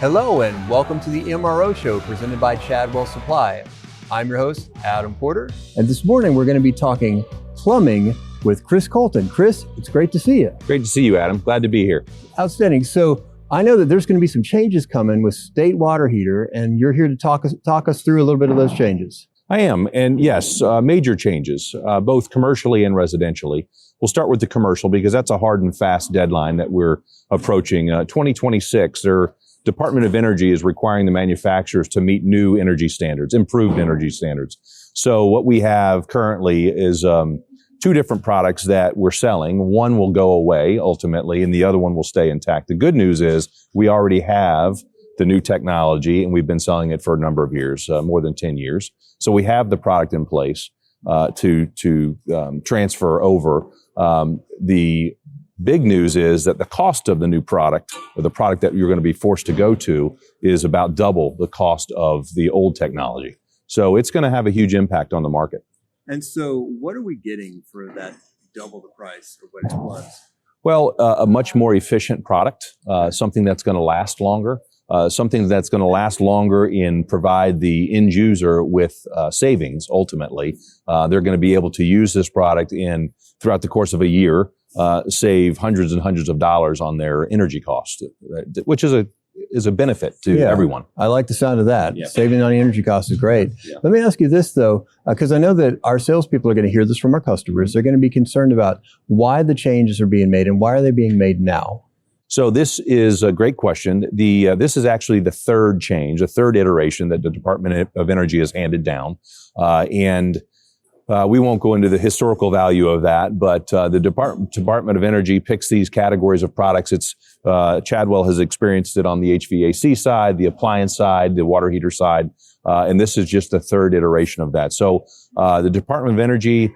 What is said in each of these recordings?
Hello and welcome to the MRO show presented by Chadwell Supply. I'm your host, Adam Porter, and this morning we're going to be talking plumbing with Chris Colton. Chris, it's great to see you. Great to see you, Adam. Glad to be here. Outstanding. So I know that there's going to be some changes coming with state water heater, and you're here to talk us through a little bit of those changes. I am, and yes, major changes, both commercially and residentially. We'll start with the commercial because that's a hard and fast deadline that we're approaching. 2026, their Department of Energy is requiring the manufacturers to meet new energy standards, improved energy standards. So what we have currently is two different products that we're selling. One will go away ultimately, and the other one will stay intact. The good news is we already have the new technology, and we've been selling it for a number of years, more than 10 years. So we have the product in place to transfer over. The big news is that the cost of the new product, or the product that you're going to be forced to go to, is about double the cost of the old technology. So it's going to have a huge impact on the market. And so what are we getting for that double the price of what it was? Well, a much more efficient product, something that's going to last longer, something that's going to last longer and provide the end user with savings. Ultimately, they're going to be able to use this product throughout the course of a year, save hundreds and hundreds of dollars on their energy costs, which is a benefit to everyone. I like the sound of that. Yeah. Saving on the energy costs is great. Yeah. Let me ask you this though, because I know that our salespeople are going to hear this from our customers. They're going to be concerned about why the changes are being made and why are they being made now? So this is a great question. This is actually the third change, the third iteration that the Department of Energy has handed down. We won't go into the historical value of that, but the Department of Energy picks these categories of products. Chadwell has experienced it on the HVAC side, the appliance side, the water heater side, and this is just the third iteration of that. So the Department of Energy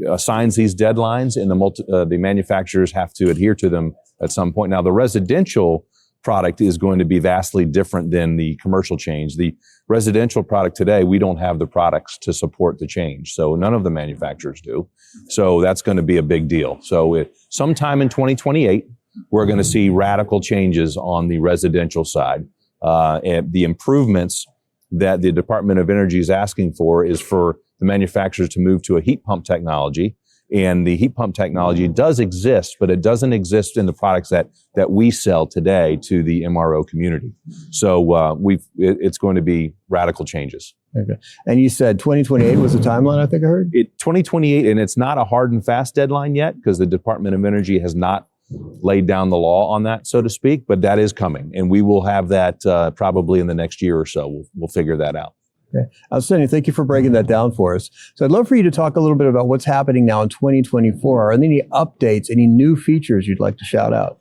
assigns these deadlines, and the manufacturers have to adhere to them at some point. Now, the residential product is going to be vastly different than the commercial change. The residential product today, we don't have the products to support the change. So none of the manufacturers do. So that's going to be a big deal. So sometime in 2028, we're going to see radical changes on the residential side. And the improvements that the Department of Energy is asking for is for the manufacturers to move to a heat pump technology. And the heat pump technology does exist, but it doesn't exist in the products that we sell today to the MRO community. So it's going to be radical changes. Okay. And you said 2028 was the timeline, I think I heard? 2028, and it's not a hard and fast deadline yet because the Department of Energy has not laid down the law on that, so to speak, but that is coming. And we will have that probably in the next year or so. We'll figure that out. Okay. Outstanding. Thank you for breaking that down for us. So I'd love for you to talk a little bit about what's happening now in 2024. Are there any updates, any new features you'd like to shout out?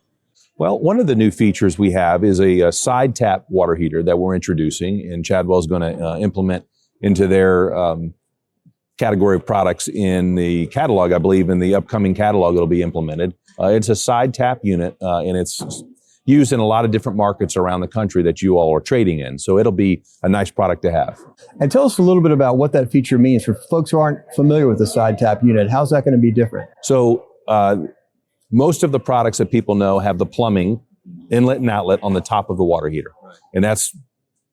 Well, one of the new features we have is a side tap water heater that we're introducing, and Chadwell is going to implement into their category of products in the catalog. I believe in the upcoming catalog it'll be implemented. It's a side tap unit, and it's used in a lot of different markets around the country that you all are trading in. So it'll be a nice product to have. And tell us a little bit about what that feature means for folks who aren't familiar with the side tap unit. How's that going to be different? So most of the products that people know have the plumbing inlet and outlet on the top of the water heater. And that's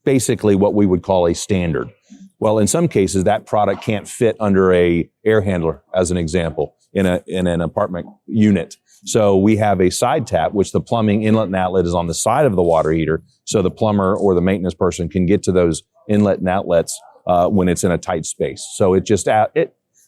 basically what we would call a standard. Well, in some cases, that product can't fit under a air handler, as an example, in an apartment unit. So we have a side tap, which the plumbing inlet and outlet is on the side of the water heater. So the plumber or the maintenance person can get to those inlet and outlets when it's in a tight space. So it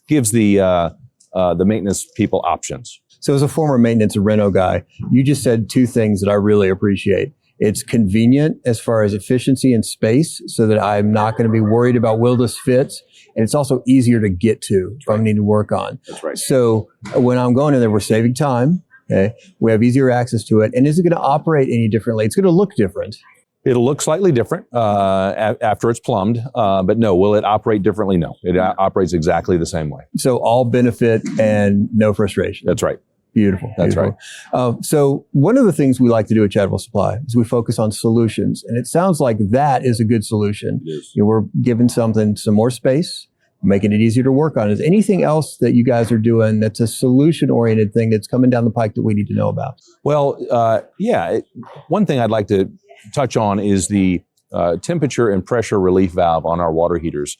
gives the maintenance people options. So as a former maintenance and reno guy, you just said two things that I really appreciate. It's convenient as far as efficiency and space so that I'm not going to be worried about will this fits. And it's also easier to get to if I need to work on. That's right. So when I'm going in there, we're saving time. Okay. We have easier access to it. And is it going to operate any differently? It's going to look different. It'll look slightly different after it's plumbed, but no. Will it operate differently? No. It operates exactly the same way. So all benefit and no frustration. That's right. Beautiful. That's right. So one of the things we like to do at Chadwell Supply is we focus on solutions. And it sounds like that is a good solution. Yes. We're giving something some more space, making it easier to work on. Is anything else that you guys are doing that's a solution-oriented thing that's coming down the pike that we need to know about? Well, one thing I'd like to touch on is the temperature and pressure relief valve on our water heaters.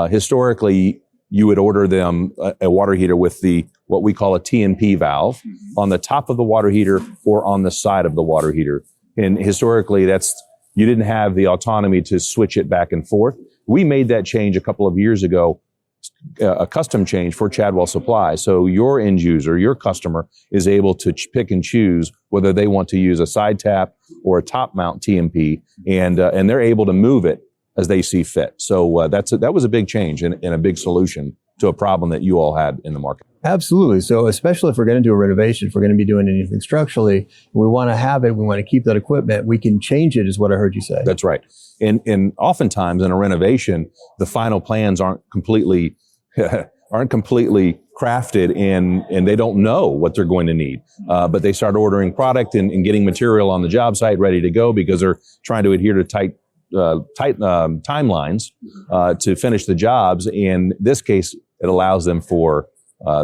Historically, you would order them a water heater with what we call a TMP valve on the top of the water heater or on the side of the water heater. And historically, you didn't have the autonomy to switch it back and forth. We made that change a couple of years ago, a custom change for Chadwell Supply. So your end user, your customer, is able to pick and choose whether they want to use a side tap or a top mount TMP, and they're able to move it as they see fit. So that was a big change and a big solution to a problem that you all had in the market. Absolutely. So especially if we're going to do a renovation, if we're going to be doing anything structurally, we want to have it, we want to keep that equipment, we can change it is what I heard you say. That's right. And oftentimes in a renovation, the final plans aren't completely crafted and they don't know what they're going to need. But they start ordering product and getting material on the job site ready to go because they're trying to adhere to tight timelines to finish the jobs. In this case, it allows them for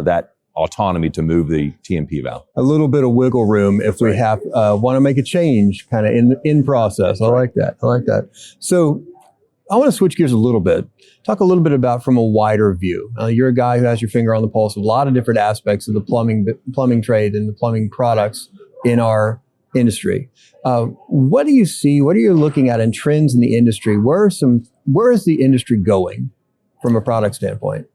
that autonomy to move the TMP valve. A little bit of wiggle room if we have want to make a change kind of in process. I like that. I like that. So I want to switch gears a little bit. Talk a little bit about from a wider view. You're a guy who has your finger on the pulse of a lot of different aspects of the plumbing trade and the plumbing products in our industry. What do you see? What are you looking at in trends in the industry? Where is the industry going from a product standpoint?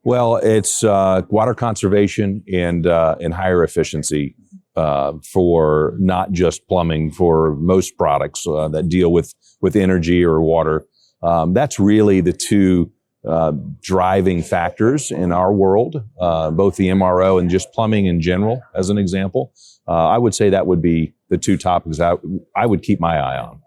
Well, it's water conservation and higher efficiency for not just plumbing, for most products that deal with energy or water. That's really the two driving factors in our world, both the MRO and just plumbing in general, as an example. I would say that would be the two topics I would keep my eye on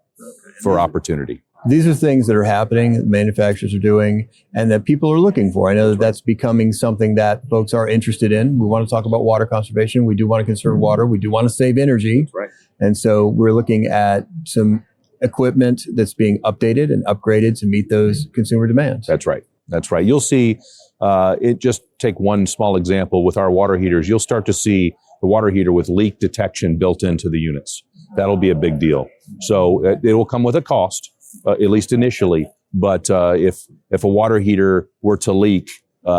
for opportunity. These are things that are happening, that manufacturers are doing, and that people are looking for. I know that that's becoming something that folks are interested in. We want to talk about water conservation. We do want to conserve water. We do want to save energy. That's right. And so we're looking at some equipment that's being updated and upgraded to meet those consumer demands. That's right. That's right. You'll see, just take one small example with our water heaters. You'll start to see the water heater with leak detection built into the units. That'll be a big deal. So it will come with a cost. At least initially, but if a water heater were to leak,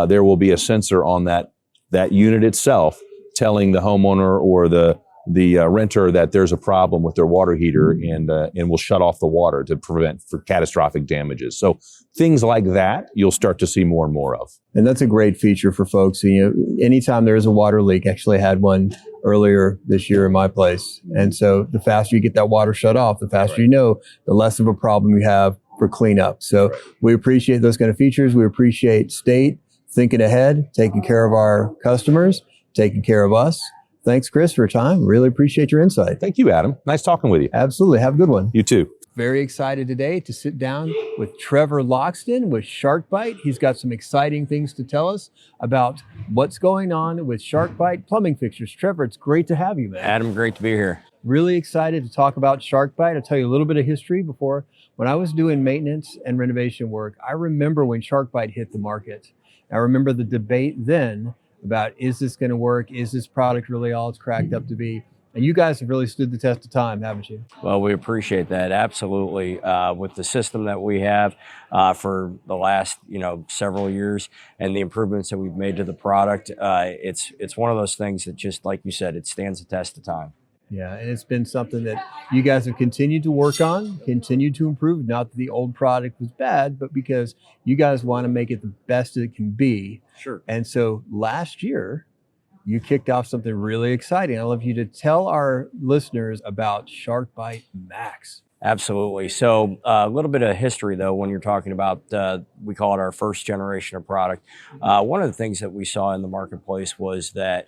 there will be a sensor on that unit itself telling the homeowner or the renter that there's a problem with their water heater and will shut off the water to prevent for catastrophic damages. So things like that you'll start to see more and more of. And that's a great feature for folks. Anytime there is a water leak, actually had one earlier this year in my place. And so the faster you get that water shut off, the faster you know, the less of a problem you have for cleanup. So we appreciate those kind of features. We appreciate State thinking ahead, taking care of our customers, taking care of us. Thanks, Chris, for your time. Really appreciate your insight. Thank you, Adam. Nice talking with you. Absolutely. Have a good one. You too. Very excited today to sit down with Trevor Loxton with Sharkbite. He's got some exciting things to tell us about what's going on with Sharkbite plumbing fixtures. Trevor, it's great to have you, man. Adam, great to be here. Really excited to talk about Sharkbite. I'll tell you a little bit of history before. When I was doing maintenance and renovation work, I remember when Sharkbite hit the market. I remember the debate then about, is this going to work? Is this product really all it's cracked up to be? And you guys have really stood the test of time, haven't you? Well, we appreciate that. Absolutely. With the system that we have for the last, several years and the improvements that we've made to the product, it's one of those things that just, like you said, it stands the test of time. Yeah, and it's been something that you guys have continued to work on, continued to improve. Not that the old product was bad, but because you guys want to make it the best it can be. Sure. And so last year, you kicked off something really exciting. I'd love you to tell our listeners about Sharkbite Max. Absolutely. So a little bit of history, though, when you're talking about, we call it our first generation of product. One of the things that we saw in the marketplace was that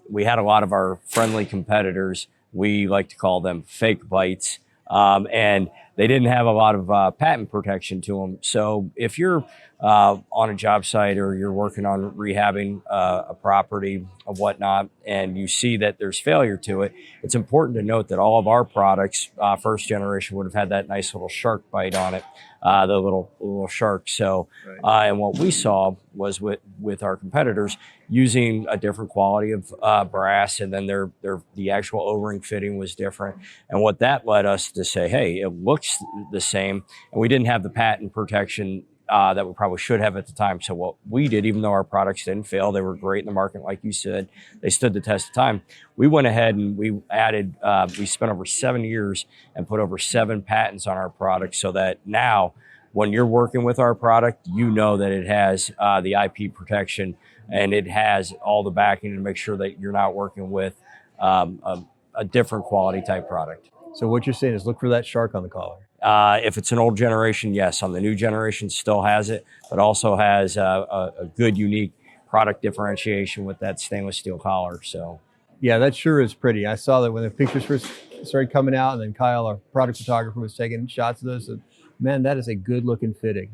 we had a lot of our friendly competitors. We like to call them fake bites. And they didn't have a lot of patent protection to them. So if you're on a job site or you're working on rehabbing a property whatnot, and you see that there's failure to it, it's important to note that all of our products, first generation, would have had that nice little Sharkbite on it, the little shark. So, and what we saw was with our competitors using a different quality of brass, and then the actual O-ring fitting was different. And what that led us to say, hey, it looks the same, and we didn't have the patent protection that we probably should have at the time. So what we did, even though our products didn't fail, they were great in the market, like you said, they stood the test of time. We went ahead and we added, we spent over 7 years and put over 7 patents on our product, so that now when you're working with our product, you know that it has the IP protection and it has all the backing to make sure that you're not working with a different quality type product. So what you're saying is look for that shark on the collar. If it's an old generation, yes. On the new generation, still has it, but also has a good, unique product differentiation with that stainless steel collar. So, yeah, that sure is pretty. I saw that when the pictures first started coming out, and then Kyle, our product photographer, was taking shots of those. And man, that is a good looking fitting.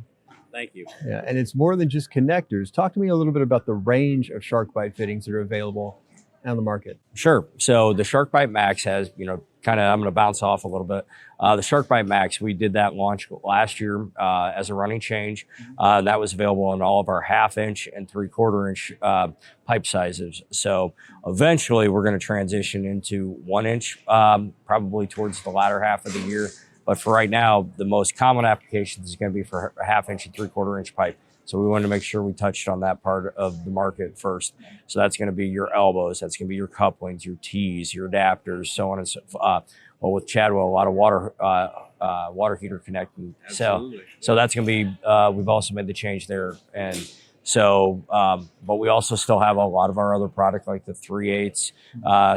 Thank you. Yeah, and it's more than just connectors. Talk to me a little bit about the range of Sharkbite fittings that are available on the market. Sure. So the Sharkbite Max has, I'm going to bounce off a little bit. The Sharkbite Max, we did that launch last year as a running change. That was available in all of our 1/2 inch and 3/4 inch pipe sizes. So eventually we're going to transition into 1 inch, probably towards the latter half of the year. But for right now, the most common application is going to be for a 1/2 inch and 3/4 inch pipe. So we wanted to make sure we touched on that part of the market first. So that's going to be your elbows, that's going to be your couplings, your T's, your adapters, so on and so forth. Well, with Chadwell, a lot of water heater connecting. So that's going to be, we've also made the change there. And so, but we also still have a lot of our other product, like the 3/8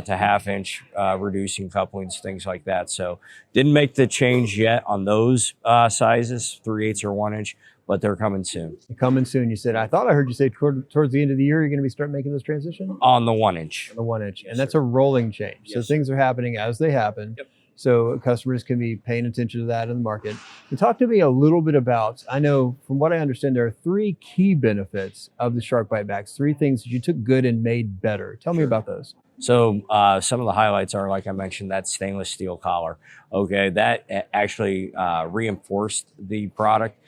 to 1/2 inch reducing couplings, things like that. So didn't make the change yet on those sizes, 3/8 or 1 inch, but they're coming soon. They're coming soon. You said, I thought I heard you say towards the end of the year, you're going to start making this transition? On the 1 inch. On the 1 inch. Yes, and that's sir. a rolling change. Yes, so things are happening as they happen. Yep. So customers can be paying attention to that in the market. And talk to me a little bit about, I know from what I understand, there are 3 key benefits of the Sharkbite Max, 3 things that you took good and made better. Tell me about those. So some of the highlights are, like I mentioned, that stainless steel collar. Okay, that actually reinforced the product.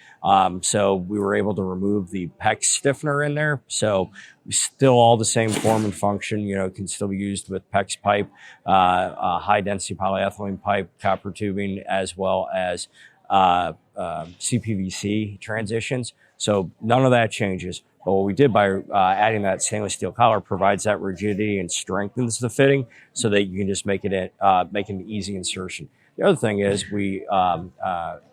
So we were able to remove the PEX stiffener in there. So still all the same form and function, can still be used with PEX pipe, high density polyethylene pipe, copper tubing, as well as CPVC transitions. So none of that changes. But what we did by adding that stainless steel collar provides that rigidity and strengthens the fitting so that you can just make an easy insertion. The other thing is we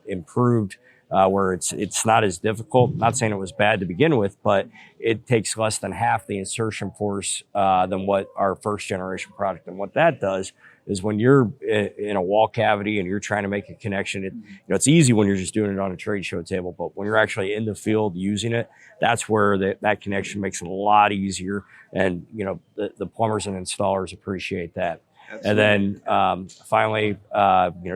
improved where it's not as difficult. Not saying it was bad to begin with, but it takes less than half the insertion force than what our first generation product. And what that does is when you're in a wall cavity and you're trying to make a connection, it's easy when you're just doing it on a trade show table, but when you're actually in the field using it, that's where that connection makes it a lot easier. And, the plumbers and installers appreciate that. Absolutely. And then finally,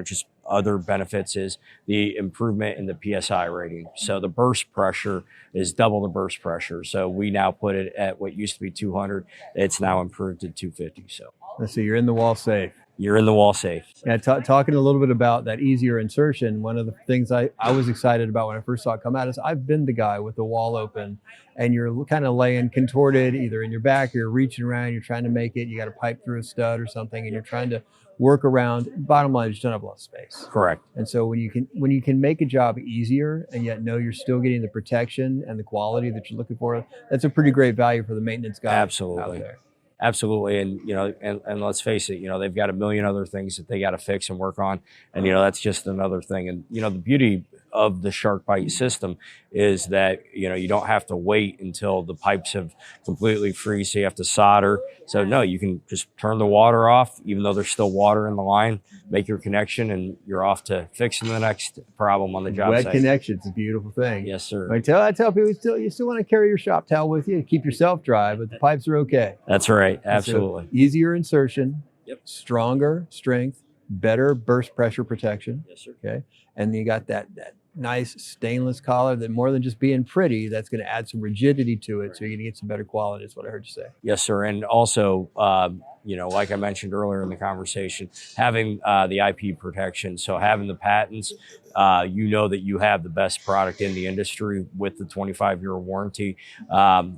just other benefits is the improvement in the PSI rating. So the burst pressure is double the burst pressure. So we now put it at what used to be 200. It's now improved to 250. So let's see, you're in the wall safe. You're in the wall safe. Yeah, talking a little bit about that easier insertion, one of the things I was excited about when I first saw it come out is I've been the guy with the wall open and you're kind of laying contorted either in your back or you're reaching around, you're trying to make it, you got to pipe through a stud or something and you're trying to work around. Bottom line is you don't have a lot of space. Correct. And so when you can make a job easier and yet know you're still getting the protection and the quality that you're looking for, that's a pretty great value for the maintenance guy. Absolutely. Out there. Absolutely. And, and let's face it, they've got a million other things that they got to fix and work on. And, that's just another thing. And, the beauty of the Sharkbite system is that, you don't have to wait until the pipes have completely freeze. So you have to solder. So no, you can just turn the water off, even though there's still water in the line, make your connection and you're off to fixing the next problem on the job site. Wet connection's a beautiful thing. Yes, sir. I tell people you still want to carry your shop towel with you to keep yourself dry, but the pipes are okay. That's right. Absolutely. So easier insertion, Yep. Stronger strength, better burst pressure protection. Yes, sir. Okay. And you got that nice stainless collar that more than just being pretty, that's going to add some rigidity to it. So you're going to get some better quality is what I heard you say. Yes, sir. And also, like I mentioned earlier in the conversation, having the IP protection. So having the patents, that you have the best product in the industry with the 25-year warranty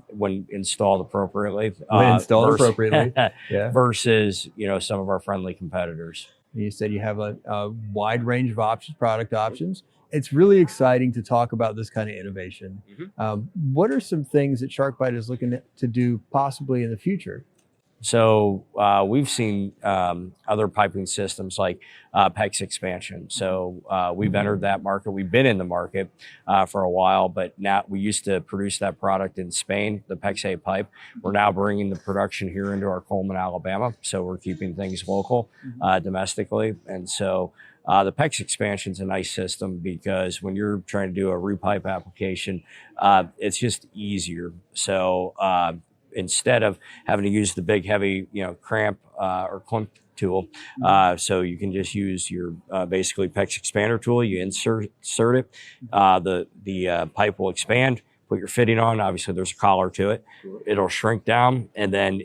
when installed appropriately. Yeah. Versus, some of our friendly competitors. You said you have a wide range of options, product options. It's really exciting to talk about this kind of innovation. Mm-hmm. What are some things that Sharkbite is looking to do possibly in the future? So we've seen other piping systems like PEX expansion. So we've entered that market. We've been in the market for a while, but now we used to produce that product in Spain, the PEX A pipe. We're now bringing the production here into our Coleman, Alabama. So we're keeping things local, domestically. And so the PEX expansion is a nice system because when you're trying to do a repipe application, it's just easier. So instead of having to use the big heavy, cramp or clunk tool, so you can just use your basically PEX expander tool. You insert it, the pipe will expand. Put your fitting on. Obviously, there's a collar to it. It'll shrink down, and then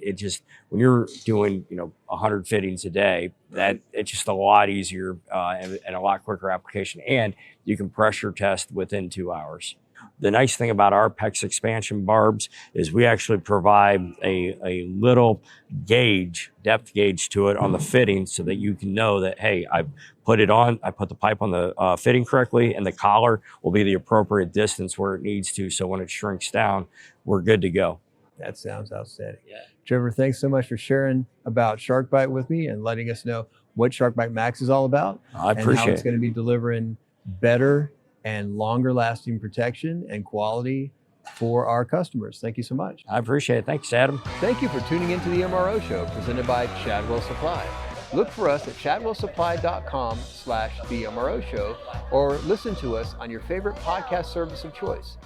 when you're doing 100 fittings a day, that it's just a lot easier and a lot quicker application. And you can pressure test within 2 hours. The nice thing about our PEX expansion barbs is we actually provide a little depth gauge to it on the fitting so that you can know that, hey, I put the pipe on the fitting correctly, and the collar will be the appropriate distance where it needs to. So when it shrinks down, we're good to go. That sounds outstanding. Yeah. Trevor, thanks so much for sharing about Sharkbite with me and letting us know what Sharkbite Max is all about. I appreciate and how it's going to be delivering better and longer lasting protection and quality for our customers. Thank you so much. I appreciate it. Thanks, Adam. Thank you for tuning into the MRO Show presented by Chadwell Supply. Look for us at chadwellsupply.com/the MRO Show or listen to us on your favorite podcast service of choice.